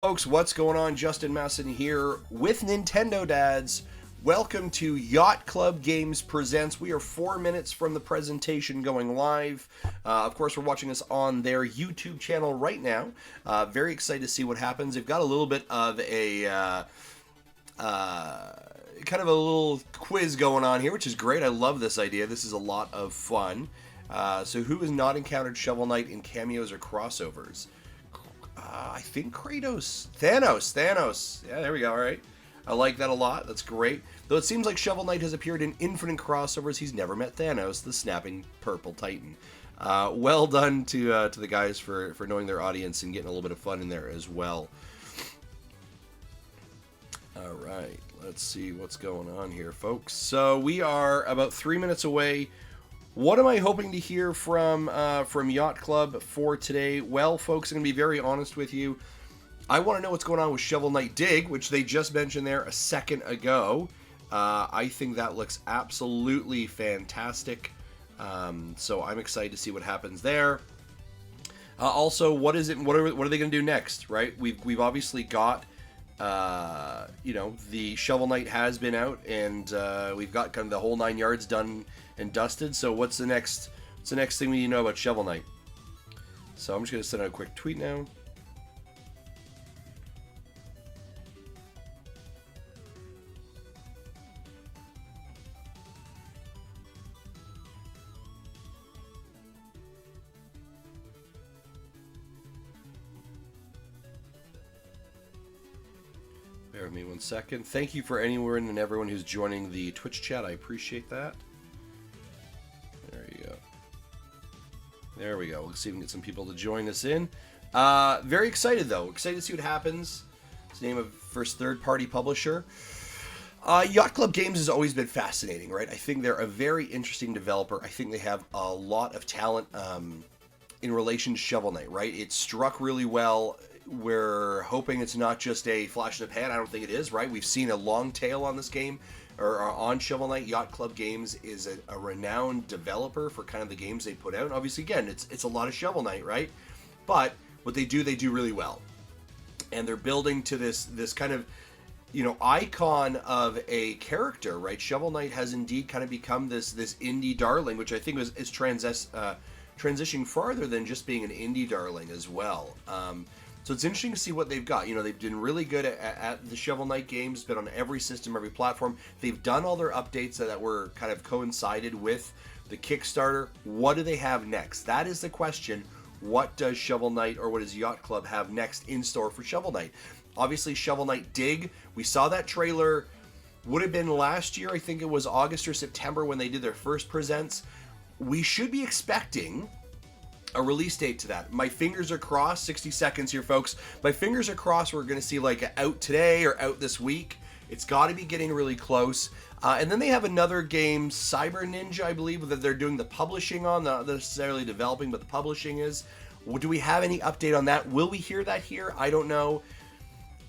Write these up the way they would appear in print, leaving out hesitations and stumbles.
Folks, what's going on? Justin Masson here with Nintendo Dads. Welcome to Yacht Club Games Presents. We are 4 minutes from the presentation going live. Of course, we're watching this on their YouTube channel right now. Very excited to see what happens. They've got a little bit of a kind of a little quiz going on here, which is great. I love this idea. This is a lot of fun. So who has not encountered Shovel Knight in cameos or crossovers? I think Kratos. Thanos. Yeah, there we go. All right. I like that a lot. That's great. Though it seems like Shovel Knight has appeared in infinite crossovers, he's never met Thanos, the snapping purple titan. Well done to the guys for knowing their audience and getting a little bit of fun in there as well. All right. Let's see what's going on here, folks. So we are about 3 minutes away. What am I hoping to hear from Yacht Club for today? Well, folks, I'm going to be very honest with you. I want to know what's going on with Shovel Knight Dig, which they just mentioned there a second ago. I think that looks absolutely fantastic. So I'm excited to see what happens there. Also, what are they going to do next? Right? We've obviously got the Shovel Knight has been out, and we've got kind of the whole 9 yards done and dusted. So what's the next thing we need to know about Shovel Knight? So I'm just going to send out a quick tweet now. Bear with me 1 second. Thank you for anyone and everyone who's joining the Twitch chat. I appreciate that. There you go. There we go. We'll see if we can get some people to join us in. Very excited, though. Excited to see what happens. It's the name of first third-party publisher. Yacht Club Games has always been fascinating, right? I think they're a very interesting developer. I think they have a lot of talent in relation to Shovel Knight, right? It struck really well. We're hoping it's not just a flash in the pan. I don't think it is, right? We've seen a long tail on this game, or on Shovel Knight. Yacht Club Games is a renowned developer for kind of the games they put out. And obviously, again, it's a lot of Shovel Knight, right? But what they do really well. And they're building to this kind of, icon of a character, right? Shovel Knight has indeed kind of become this indie darling, which I think is transitioning farther than just being an indie darling as well. So it's interesting to see what they've got. They've been really good at the Shovel Knight games, been on every system, every platform. They've done all their updates that were kind of coincided with the Kickstarter. What do they have next? That is the question. What does Shovel Knight, or what does Yacht Club have next in store for Shovel Knight? Obviously, Shovel Knight Dig. We saw that trailer, would have been last year. I think it was August or September when they did their first presents. We should be expecting a release date to that. My fingers are crossed. 60 seconds here, folks. My fingers are crossed. We're going to see like out today or out this week. It's got to be getting really close. And then they have another game, Cyber Ninja, I believe, that they're doing the publishing on, not necessarily developing, but the publishing is. Do we have any update on that? Will we hear that here? I don't know.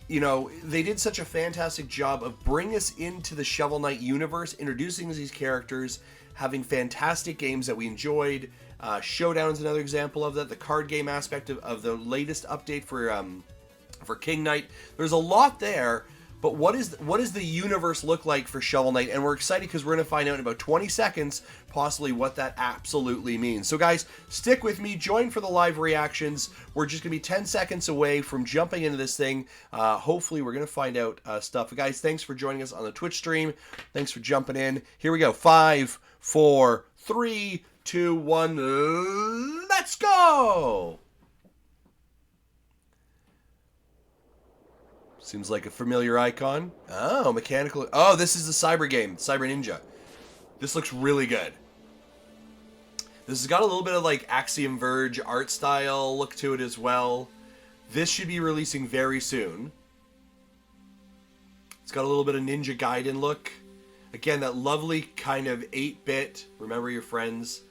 They did such a fantastic job of bringing us into the Shovel Knight universe, introducing these characters, having fantastic games that we enjoyed. Showdown is another example of that. The card game aspect of the latest update for King Knight. There's a lot there, but what does the universe look like for Shovel Knight? And we're excited because we're going to find out in about 20 seconds possibly what that absolutely means. So guys, stick with me. Join for the live reactions. We're just going to be 10 seconds away from jumping into this thing. Hopefully we're going to find out stuff. Guys, thanks for joining us on the Twitch stream. Thanks for jumping in. Here we go. 5, 4, 3, 2, 1, let's go! Seems like a familiar icon. Oh, mechanical. Oh, this is the Cyber game, Cyber Ninja. This looks really good. This has got a little bit of like Axiom Verge art style look to it as well. This should be releasing very soon. It's got a little bit of Ninja Gaiden look. Again, that lovely kind of 8-bit, remember your friends.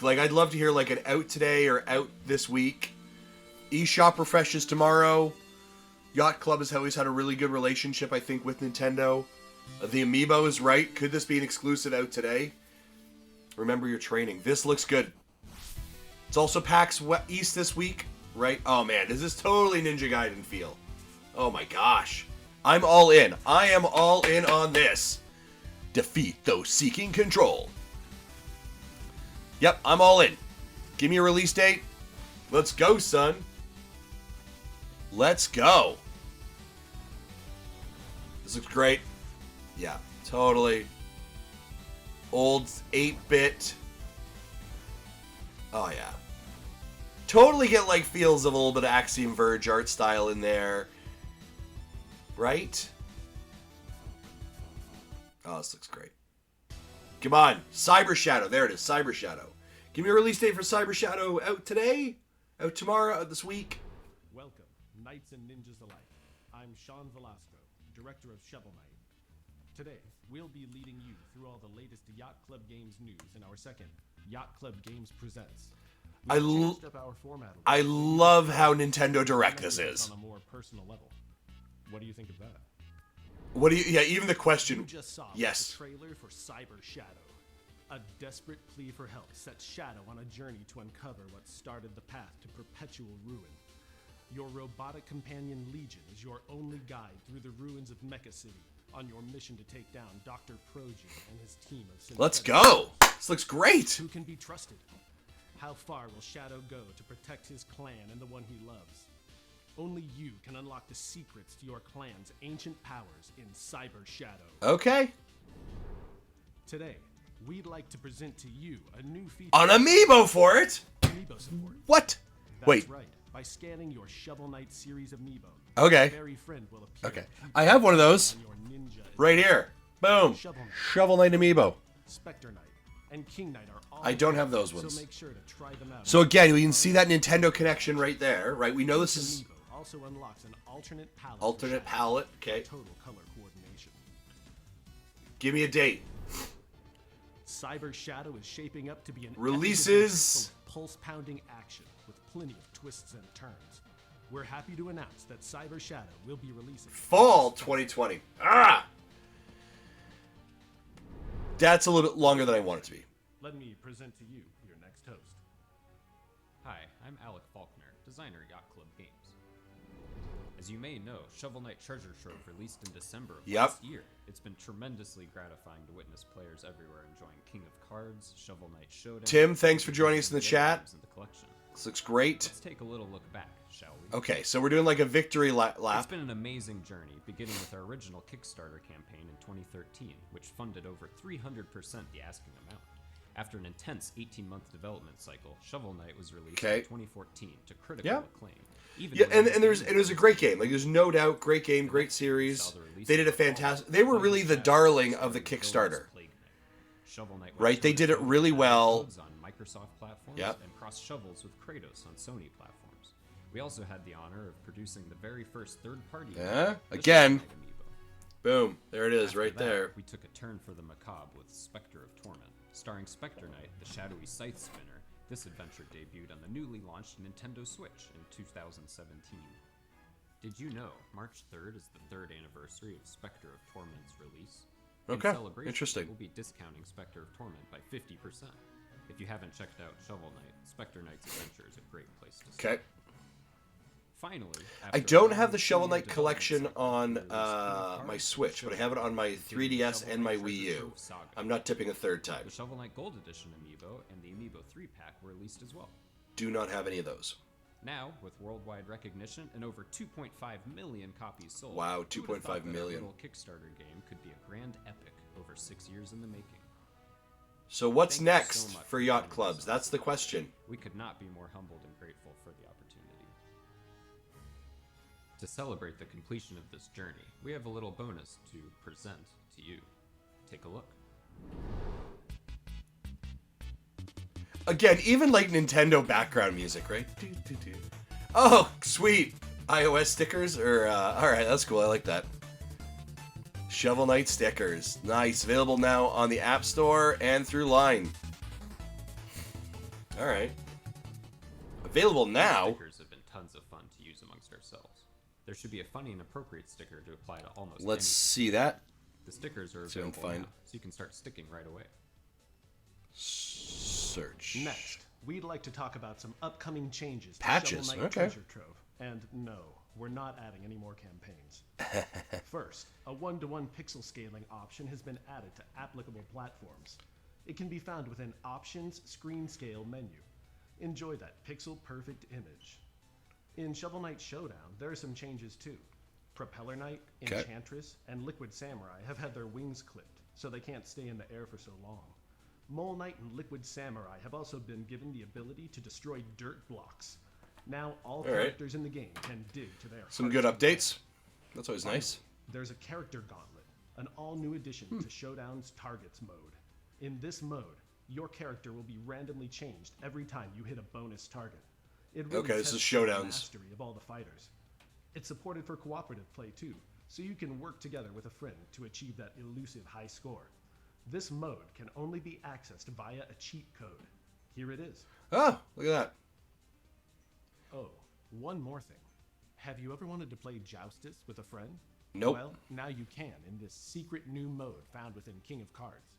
I'd love to hear like an out today or out this week. eShop refreshes tomorrow. Yacht Club has always had a really good relationship, I think, with Nintendo. The Amiibo is right. Could this be an exclusive out today? Remember your training. This looks good. It's also PAX East this week. right? Oh man, this is totally Ninja Gaiden feel. Oh my gosh. I'm all in. I am all in on this. Defeat those seeking control. Yep, I'm all in. Give me a release date. Let's go, son. Let's go. This looks great. Yeah, totally. Old 8-bit. Oh, yeah. Totally get, like, feels of a little bit of Axiom Verge art style in there. Right? Oh, this looks great. Come on. Cyber Shadow. There it is. Cyber Shadow. Give me a release date for Cyber Shadow. Out today? Out tomorrow? Out this week? Welcome, knights and ninjas alike. I'm Sean Velasco, director of Shovel Knight. Today, we'll be leading you through all the latest Yacht Club Games news in our second Yacht Club Games Presents. I love how Nintendo Direct this is. On a more personal level. What do you think of that? What do you? Yeah, even the question. You just saw Yes. the trailer for Cyber Shadow. A desperate plea for help sets Shadow on a journey to uncover what started the path to perpetual ruin. Your robotic companion Legion is your only guide through the ruins of Mecha City on your mission to take down Dr. Progen and his team of Let's go. This looks great. Who can be trusted? How far will Shadow go to protect his clan and the one he loves? Only you can unlock the secrets to your clan's ancient powers in Cyber Shadow. Okay. Today, we'd like to present to you a new feature. An amiibo for it? Amiibo support. What? That's Wait. right. By scanning your Shovel Knight series amiibo, Okay. a fairy friend will appear. Okay. I have one of those. On your ninja Right here. Boom. Shovel Knight amiibo. Spectre Knight and King Knight are all I don't have those ones. So make sure to try them out. So again, we can see that Nintendo connection right there, right? We know this is Amiibo also unlocks an alternate palette. alternate palette. Okay. Total color coordination. Give me a date. Cyber Shadow is shaping up to be an Releases. pulse-pounding action with plenty of twists and turns. We're happy to announce that Cyber Shadow will be releasing Fall 2020. Ah! That's a little bit longer than I want it to be. Let me present to you your next host. Hi, I'm Alec Faulkner, designer Yacht Club Games. As you may know, Shovel Knight Treasure Trove released in December of last year. It's been tremendously gratifying to witness players everywhere enjoying King of Cards, Shovel Knight Showdown. Tim, thanks for joining us in the chat. In the collection. This looks great. Let's take a little look back, shall we? Okay, so we're doing like a victory lap. It's been an amazing journey, beginning with our original Kickstarter campaign in 2013, which funded over 300% the asking amount. After an intense 18-month development cycle, Shovel Knight was released in 2014 to critical acclaim. And it was a great game. Like, there's no doubt, great game, great series. They did a fantastic. They were really the darling of the Kickstarter. Right, they did it really well. On Microsoft platforms and cross shovels with Kratos on Sony platforms. We also had the honor of producing the very first third-party. Again. Boom, there it is, After right that, there. We took a turn for the macabre with Spectre of Torment, starring Spectre Knight, the shadowy scythe spinner. This adventure debuted on the newly launched Nintendo Switch in 2017. Did you know March 3rd is the third anniversary of Spectre of Torment's release? Okay, In celebration, interesting. We'll be discounting Spectre of Torment by 50%. If you haven't checked out Shovel Knight, Spectre Knight's Adventure is a great place to start. Okay. Finally, I don't have the Shovel Knight collection on my Switch, but I have it on my 3DS and my Wii U. I'm not tipping a third time. The Shovel Knight Gold Edition amiibo and the amiibo 3-pack were released as well. Do not have any of those. Now, with worldwide recognition and over 2.5 million copies sold, Wow, who would have 2.5 thought that million. our little Kickstarter game could be a grand epic over 6 years in the making. So what's Thank you next so much for for Yacht joining Clubs? us. That's the question. We could not be more humbled and grateful for the opportunity. To celebrate the completion of this journey, we have a little bonus to present to you. Take a look. Again, even like Nintendo background music, right? Oh, sweet. iOS stickers? Alright, that's cool. I like that. Shovel Knight stickers. Nice. Available now on the App Store and through Line. Alright. Available now? Stickers have been tons of fun to use amongst ourselves. There should be a funny and appropriate sticker to apply to almost Let's anything. see that. The stickers are See if I can available find- now, so you can start sticking right away. Search. Next, we'd like to talk about some upcoming changes to Patches, Shovel Knight okay. Treasure Trove. And no, we're not adding any more campaigns. First, a 1-to-1 pixel scaling option has been added to applicable platforms. It can be found within Options Screen Scale menu. Enjoy that pixel-perfect image. In Shovel Knight Showdown, there are some changes too. Propeller Knight, Okay. Enchantress, and Liquid Samurai have had their wings clipped, so they can't stay in the air for so long. Mole Knight and Liquid Samurai have also been given the ability to destroy dirt blocks. Now all right. characters in the game can dig to their Some heart's good content. updates. That's always nice. There's a character gauntlet, an all-new addition to Showdown's Targets mode. In this mode, your character will be randomly changed every time you hit a bonus target. It really Okay, this is tests Showdowns. the mastery of all the fighters. It's supported for cooperative play too, so you can work together with a friend to achieve that elusive high score. This mode can only be accessed via a cheat code. Here it is. Oh, look at that. Oh, one more thing. Have you ever wanted to play Joustus with a friend? Nope. Well, now you can in this secret new mode found within King of Cards.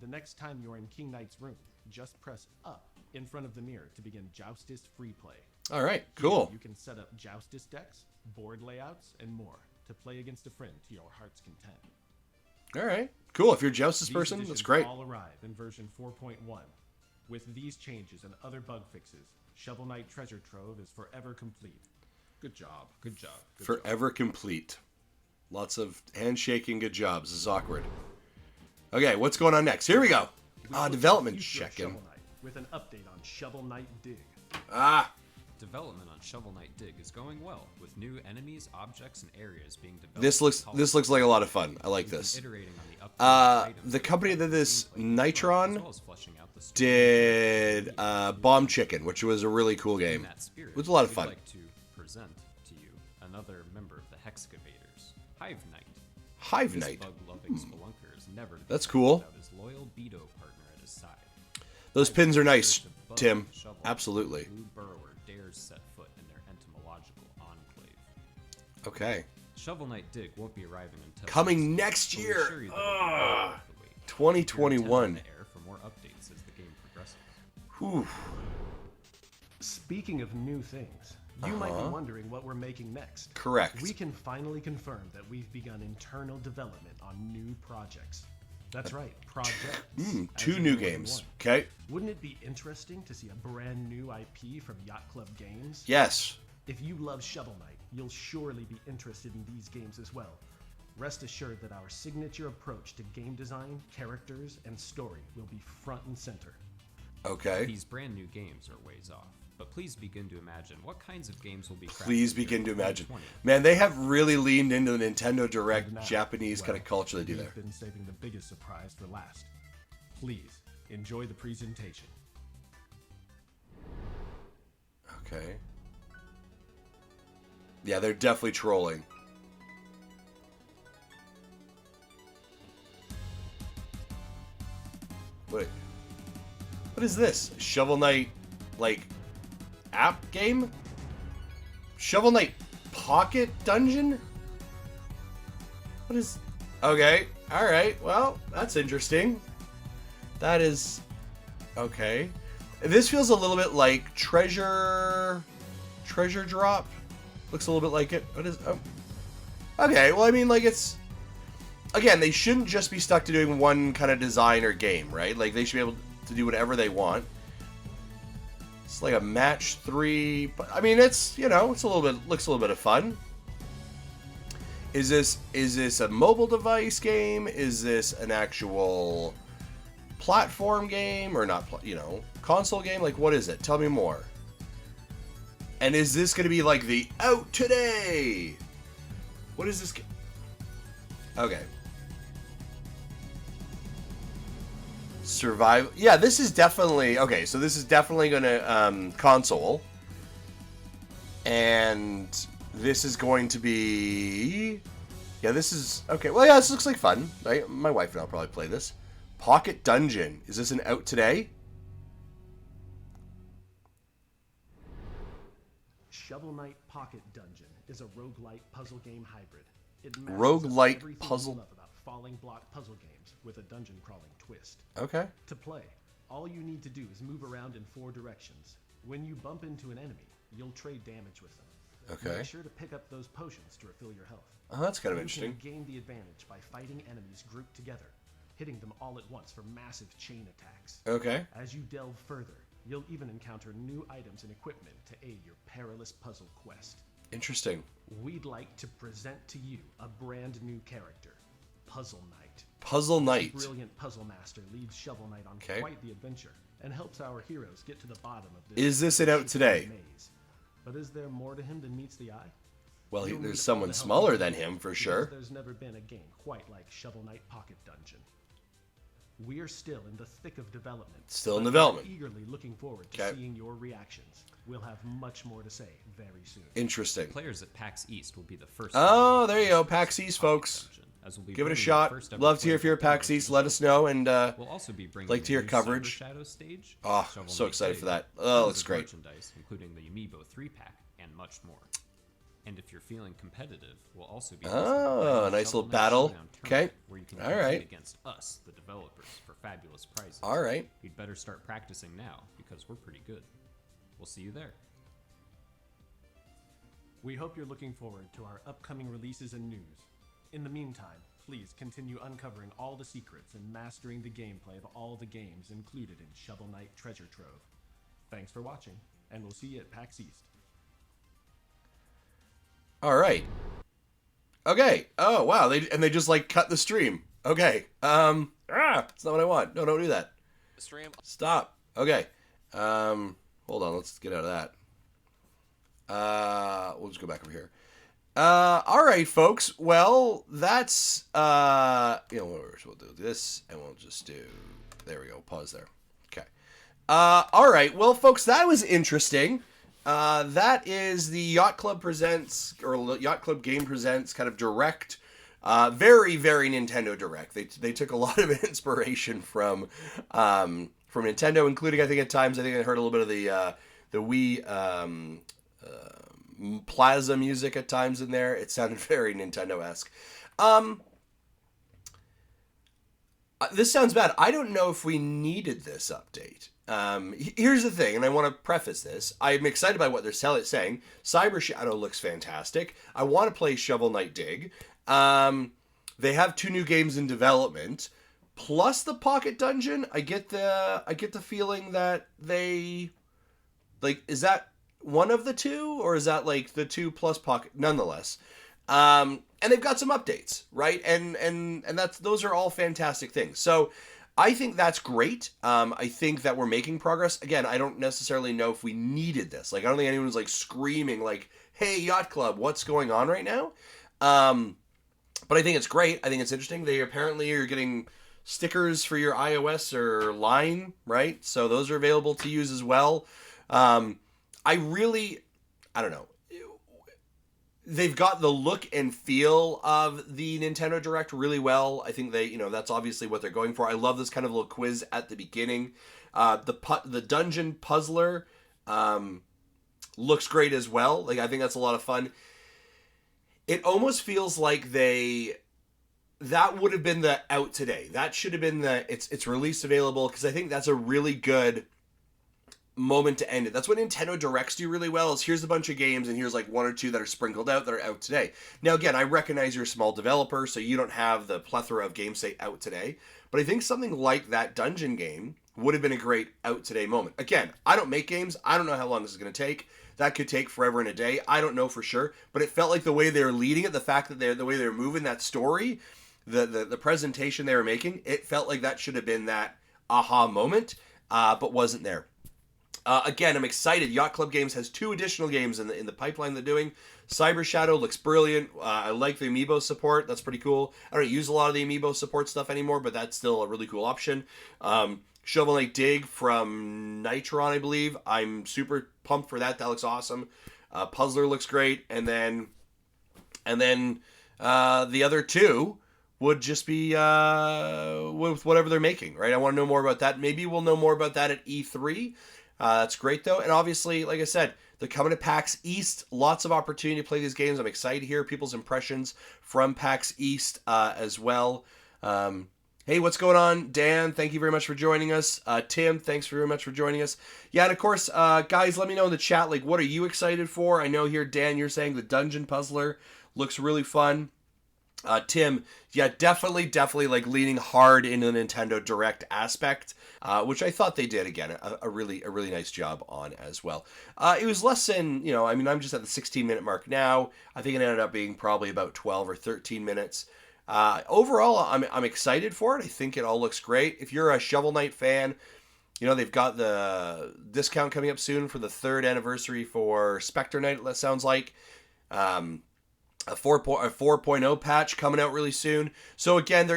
The next time you're in King Knight's room, just press up in front of the mirror to begin Joustus free play. All right, Here, cool. you can set up Joustus decks, board layouts, and more to play against a friend to your heart's content. All right, cool. If you're a Joustus These person, that's additions great. all arrive in version 4.1. With these changes and other bug fixes, Shovel Knight Treasure Trove is forever complete. Good job. Good job. Forever complete. Lots of handshaking. Good jobs. This is awkward. Okay, what's going on next? Here we go. We look to the Development future of check-in. Shovel Knight with an update on Shovel Knight Dig. Development on Shovel Knight Dig is going well, with new enemies, objects, and areas being developed. This looks like a lot of fun. I like this. Iterating on the updated items The company that did this, gameplay, Nitron, as well as fleshing out the story. did Bomb Chicken, which was a really cool In game. that spirit, It was a lot of we'd fun. like to present to you another member of the Hexcavators, Hive Knight. Hive This Knight. bug-loving spelunker is never to be That's found cool. without his loyal Beto partner at his side. Those pins are nice, Search above Tim. the shovel, Absolutely. Blue burrower dares set foot in their entomological enclave. Okay. Shovel Knight Dig won't be arriving until Coming next next but we year. assure you that it'll be worth the wait. 2021. Your antenna on the air for more updates as the game progresses. Whew. Speaking of new things, you might be wondering what we're making next. Correct. We can finally confirm that we've begun internal development on new projects. That's right, projects. as 2 in new more than games. one. Okay. Wouldn't it be interesting to see a brand new IP from Yacht Club Games? Yes. If you love Shovel Knight, you'll surely be interested in these games as well. Rest assured that our signature approach to game design, characters, and story will be front and center. Okay. These brand new games are ways off, but please begin to imagine what kinds of games will be crafted Please here begin in to imagine. 2020. Man, they have really leaned into the Nintendo Direct Now, Japanese kind of well, culture they do we've there. been saving the biggest surprise for last. Please enjoy the presentation. Okay. Yeah, they're definitely trolling. Wait. What is this? Shovel Knight, like, app game? Shovel Knight Pocket Dungeon? What is... Okay, alright, well, that's interesting. That is... Okay. This feels a little bit like Treasure Drop. Looks a little bit like it. What is... Oh. Okay, well, I mean, like, it's... Again, they shouldn't just be stuck to doing one kind of design or game, right? Like, they should be able to do whatever they want. It's like a match 3, but I mean, it's, you know, it's a little bit, looks a little bit of fun. Is this a mobile device game? Is this an actual platform game or not, you know, console game? Like, what is it? Tell me more. And is this going to be like the out today? What is this? Okay. Survive. Yeah, this is definitely okay. So this is definitely gonna console, and this is going to be. Yeah, this is okay. Well, yeah, this looks like fun. Right? My wife and I'll probably play this. Pocket Dungeon. Is this an out today? Shovel Knight Pocket Dungeon is a roguelite puzzle game hybrid. It mashes up Roguelite everything puzzle- you love about falling block puzzle games with a dungeon crawling twist. Okay. To play, All you need to do is move around in 4 directions. When you bump into an enemy, you'll trade damage with them. Okay. Make sure to pick up those potions to refill your health. Oh, that's kind of interesting. You can gain the advantage by fighting enemies grouped together, hitting them all at once for massive chain attacks. Okay. As you delve further, you'll even encounter new items and equipment to aid your perilous puzzle quest. Interesting. We'd like to present to you a brand new character, Puzzle Knight. Puzzle Knight. This brilliant puzzle master leads Shovel Knight on quite the adventure and helps our heroes get to the bottom of this. Is this it out today? Maze. But is there more to him than meets the eye? Well, You'll there's need someone all the help smaller you than can, him, for because sure. There's never been a game quite like Shovel Knight Pocket Dungeon. We're still in the thick of development. Still in but development. we're eagerly looking forward to seeing your reactions. We'll have much more to say very soon. Interesting. Players at PAX East will be the first. Oh, there you go, PAX East, folks. Give it a shot. Love to hear if you're at PAX East. Let us know, and we'll also be bringing like to hear a new coverage. Cyber Shadow stage. Oh, Shovel so Knight excited Dig, for that. Oh, tons looks of great. Merchandise, including the Amiibo 3-pack and much more. And if you're feeling competitive, we'll also be Oh, nice little battle. Okay. Where you can All compete right. against us, the developers, for fabulous prizes. All right. You'd better start practicing now because we're pretty good. We'll see you there. We hope you're looking forward to our upcoming releases and news. In the meantime, please continue uncovering all the secrets and mastering the gameplay of all the games included in Shovel Knight Treasure Trove. Thanks for watching, and we'll see you at PAX East. All right. Okay. Oh, wow. They just like cut the stream. Okay. That's not what I want. No, don't do that. Stream. Stop. Okay. Hold on. Let's get out of that. We'll just go back over here. All right, folks. Well, that's, we'll do this, and we'll just do, there we go, pause there. Okay. All right, well, folks, that was interesting. That is the Yacht Club Presents, or Yacht Club Game Presents kind of direct, very, very Nintendo Direct. They took a lot of inspiration from Nintendo, including, I think, at times, I heard a little bit of the Wii, Plaza music at times in there. It sounded very Nintendo-esque. This sounds bad. I don't know if we needed this update. Here's the thing, and I want to preface this. I'm excited by what they're saying. Cyber Shadow looks fantastic. I want to play Shovel Knight Dig. They have 2 new games in development, plus the Pocket Dungeon. I get the feeling that they, like, is that one of the 2, or is that like the 2 plus Pocket? Nonetheless, and they've got some updates, right? And those are all fantastic things. So I think that's great. I think that we're making progress. Again, I don't necessarily know if we needed this. Like, I don't think anyone's like screaming like, "Hey, Yacht Club, what's going on right now?" But I think it's great. I think it's interesting. They apparently are getting stickers for your iOS or line, right? So those are available to use as well. I don't know. They've got the look and feel of the Nintendo Direct really well. I think that's obviously what they're going for. I love this kind of little quiz at the beginning. The dungeon puzzler looks great as well. Like, I think that's a lot of fun. It almost feels like that would have been the out today. That should have been it's release available, because I think that's a really good moment to end it. That's what Nintendo Directs do really well, is here's a bunch of games and here's like 1 or 2 that are sprinkled out that are out today. Now, again, I recognize you're a small developer, so you don't have the plethora of games, say, out today, but I think something like that dungeon game would have been a great out today moment. Again, I don't make games. I don't know how long this is going to take. That could take forever and a day. I don't know for sure, but it felt like the way they were leading it, the fact that the way they were moving that story, the presentation they were making, it felt like that should have been that aha moment, but wasn't there. Again, I'm excited. Yacht Club Games has 2 additional games in the pipeline they're doing. Cyber Shadow looks brilliant. I like the Amiibo support. That's pretty cool. I don't use a lot of the Amiibo support stuff anymore, but that's still a really cool option. Shovel Knight Dig from Nitron, I believe. I'm super pumped for that. That looks awesome. Puzzler looks great. And then the other 2 would just be with whatever they're making, right? I want to know more about that. Maybe we'll know more about that at E3. That's great, though. And obviously, like I said, they're coming to PAX East. Lots of opportunity to play these games. I'm excited to hear people's impressions from PAX East as well. Hey, what's going on? Dan, thank you very much for joining us. Tim, thanks very much for joining us. Yeah, and of course, guys, let me know in the chat, like, what are you excited for? I know here, Dan, you're saying the Dungeon Puzzler looks really fun. Tim, yeah, definitely, like leaning hard into the Nintendo Direct aspect, which I thought they did again a really nice job on as well. It was less than, I mean, I'm just at the 16-minute mark now. I think it ended up being probably about 12 or 13 minutes. Overall, I'm excited for it. I think it all looks great. If you're a Shovel Knight fan, they've got the discount coming up soon for the 3rd anniversary for Spectre Knight. That sounds like. A 4.0 patch coming out really soon. So again,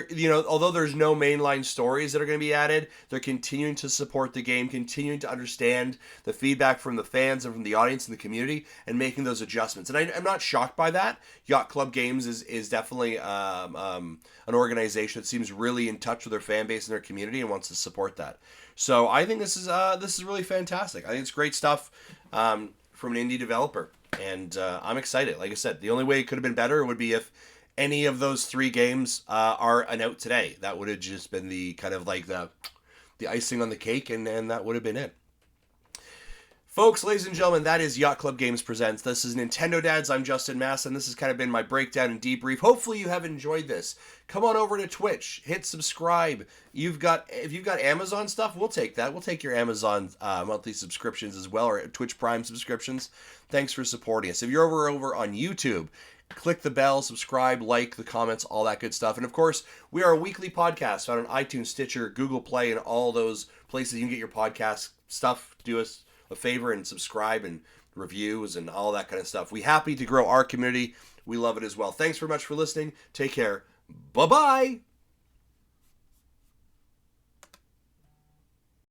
although there's no mainline stories that are going to be added, they're continuing to support the game, continuing to understand the feedback from the fans and from the audience and the community, and making those adjustments. And I'm not shocked by that. Yacht Club Games is definitely an organization that seems really in touch with their fan base and their community and wants to support that. So I think this is really fantastic. I think it's great stuff from an indie developer. And I'm excited. Like I said, the only way it could have been better would be if any of those 3 games are out today. That would have just been the kind of like the icing on the cake, and that would have been it. Folks, ladies and gentlemen, that is Yacht Club Games Presents. This is Nintendo Dads. I'm Justin Mass, and this has kind of been my breakdown and debrief. Hopefully you have enjoyed this. Come on over to Twitch. Hit subscribe. If you've got Amazon stuff, we'll take that. We'll take your Amazon monthly subscriptions as well, or Twitch Prime subscriptions. Thanks for supporting us. If you're over on YouTube, click the bell, subscribe, like the comments, all that good stuff. And of course, we are a weekly podcast found on iTunes, Stitcher, Google Play, and all those places you can get your podcast stuff. Do us a favor and subscribe and reviews and all that kind of stuff. We're happy to grow our community. We love it as well. Thanks very much for listening. Take care. Bye-bye.